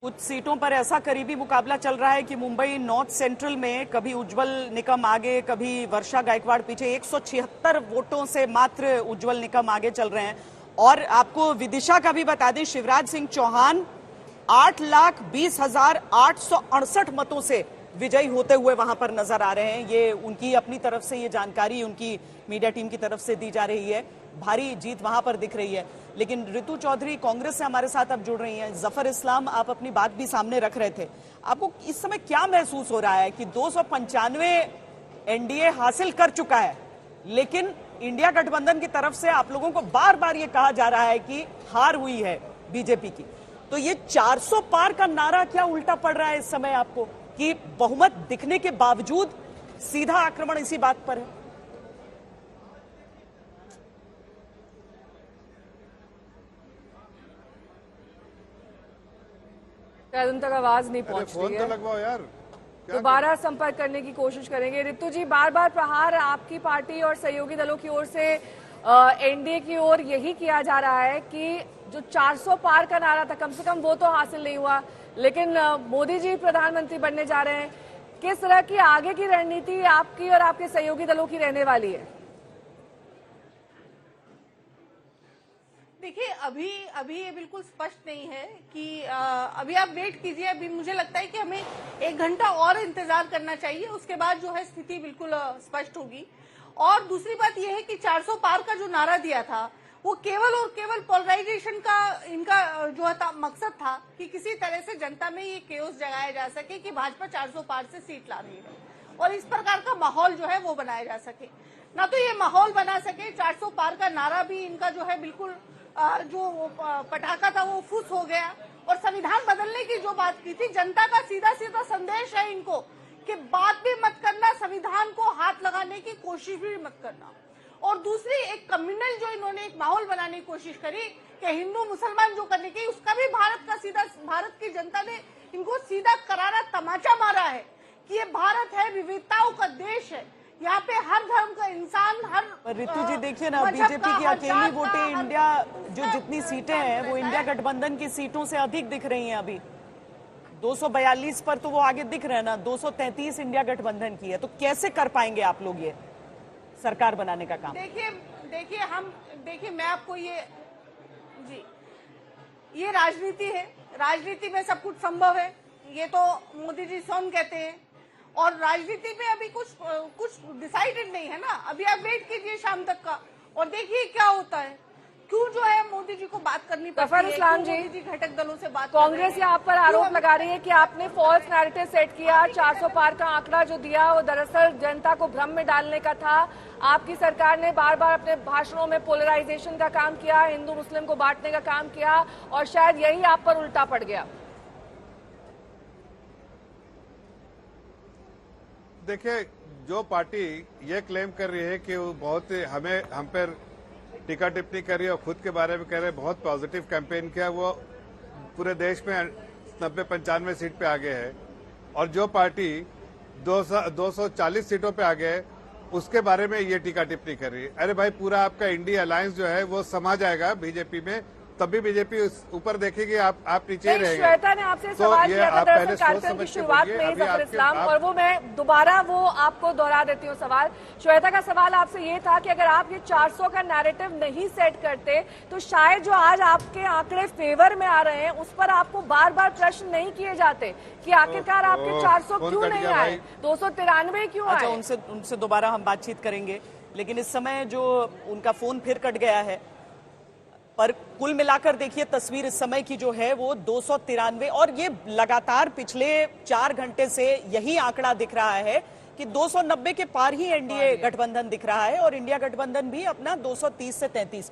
कुछ सीटों पर ऐसा करीबी मुकाबला चल रहा है कि मुंबई नॉर्थ सेंट्रल में कभी उज्जवल निकम आगे, कभी वर्षा गायकवाड़ पीछे। 176 वोटों से मात्र उज्जवल निकम आगे चल रहे हैं। और आपको विदिशा का भी बता दें, शिवराज सिंह चौहान 8,20,868 मतों से विजयी होते हुए वहां पर नजर आ रहे हैं। ये उनकी अपनी तरफ से ये जानकारी उनकी मीडिया टीम की तरफ से दी जा रही है। भारी जीत वहां पर दिख रही है। लेकिन ऋतु चौधरी कांग्रेस से हमारे साथ अब जुड़ रही हैं। जफर इस्लाम, आप अपनी बात भी सामने रख रहे थे। आपको इस समय क्या महसूस हो रहा है कि 295 एनडीए हासिल कर चुका है, लेकिन इंडिया गठबंधन की तरफ से आप लोगों को बार बार ये कहा जा रहा है कि हार हुई है बीजेपी की। तो ये 400 पार का नारा क्या उल्टा पड़ रहा है इस समय आपको, कि बहुमत दिखने के बावजूद सीधा आक्रमण इसी बात पर है? शायद उन तक आवाज नहीं पहुंच रही है। फोन तो लगवाओ यार। दोबारा संपर्क करने की कोशिश करेंगे। ऋतु जी, बार बार प्रहार आपकी पार्टी और सहयोगी दलों की ओर से एनडीए की ओर यही किया जा रहा है कि जो 400 पार का नारा था, कम से कम वो तो हासिल नहीं हुआ, लेकिन मोदी जी प्रधानमंत्री बनने जा रहे हैं। किस तरह की आगे की रणनीति आपकी और आपके सहयोगी दलों की रहने वाली है? देखिए, अभी ये बिल्कुल स्पष्ट नहीं है कि अभी आप वेट कीजिए। अभी मुझे लगता है कि हमें 1 घंटा और इंतजार करना चाहिए, उसके बाद जो है स्थिति बिल्कुल स्पष्ट होगी। और दूसरी बात यह है कि 400 पार का जो नारा दिया था वो केवल और केवल पोलराइजेशन का इनका जो था मकसद था कि किसी तरह से जनता में ये केओस जगाया जा सके कि भाजपा 400 पार से सीट ला रही है और इस प्रकार का माहौल जो है वो बनाया जा सके। ना तो ये माहौल बना सके, 400 पार का नारा भी इनका जो है बिल्कुल जो पटाखा था वो फुस हो गया। और संविधान बदलने की जो बात की थी, जनता का सीधा सीधा संदेश है इनको कि बात भी मत करना, संविधान को हाथ लगाने की कोशिश भी मत करना। और दूसरी एक कम्युनल जो इन्होंने एक माहौल बनाने की कोशिश करी कि हिंदू मुसलमान जो करने की, उसका भी भारत की जनता ने इनको सीधा करारा तमाचा मारा है कि ये भारत है, विविधताओं का देश है, यहाँ पे हर धर्म का इंसान, हर ऋतु जी देखिए ना, बीजेपी की अकेली वोटें इंडिया जो जितनी सीटें हैं वो इंडिया गठबंधन की सीटों से अधिक दिख रही हैं। अभी 242 पर तो वो आगे दिख रहे हैं ना, 233 इंडिया गठबंधन की है। तो कैसे कर पाएंगे आप लोग ये सरकार बनाने का काम? देखिए मैं आपको ये राजनीति है, राजनीति में सब कुछ संभव है, ये तो मोदी जी स्वयं कहते हैं। और राजनीति में अभी कुछ डिसाइडेड नहीं है ना। अभी आप वेट कीजिए शाम तक का और देखिए क्या होता है। क्यों जो है मोदी जी को बात करनी पड़ती है, मोदी जी घटक दलों से बात। कांग्रेस यहाँ पर आरोप लगा रही है कि आपने फॉल्स नैरेटिव सेट किया। 400 पार का आंकड़ा जो दिया वो दरअसल जनता को भ्रम में डालने का था। आपकी सरकार ने बार बार अपने भाषणों में पोलराइजेशन का काम किया, हिंदू मुस्लिम को बांटने का काम किया, और शायद यही आप पर उल्टा पड़ गया। देखिए, जो पार्टी ये क्लेम कर रही है कि वो बहुत हम पर टीका टिप्पणी कर रही है और खुद के बारे में कह रहे हैं बहुत पॉजिटिव कैंपेन किया, वो पूरे देश में 90-95 सीट पे आगे है। और जो पार्टी 240 सीटों पे आगे है उसके बारे में ये टीका टिप्पणी कर रही है। अरे भाई, पूरा आपका इंडिया अलायंस जो है वो समा जाएगा बीजेपी में, तभी बीजेपी ऊपर देखेगी, आप नीचे ही रहेंगे। श्वेता ने आपसे सवाल किया था दरअसल कार्यक्रम की शुरुआत में, जफर इस्लाम, और वो मैं दोबारा वो आपको दोहरा देती हूँ सवाल। श्वेता का सवाल आपसे ये था कि अगर आप ये 400 का नैरेटिव नहीं सेट करते तो शायद जो आज आपके आंकड़े फेवर में आ रहे हैं उस पर आपको बार बार प्रश्न नहीं किए जाते कि आखिरकार आपके 400 क्यों नहीं आए, 293 क्यों आए। उनसे दोबारा हम बातचीत करेंगे, लेकिन इस समय जो उनका फोन फिर कट गया है। पर कुल मिलाकर देखिए तस्वीर इस समय की जो है वो 293, और ये लगातार पिछले 4 घंटे से यही आंकड़ा दिख रहा है कि 290 के पार ही एनडीए गठबंधन दिख रहा है, और इंडिया गठबंधन भी अपना 230 से 33।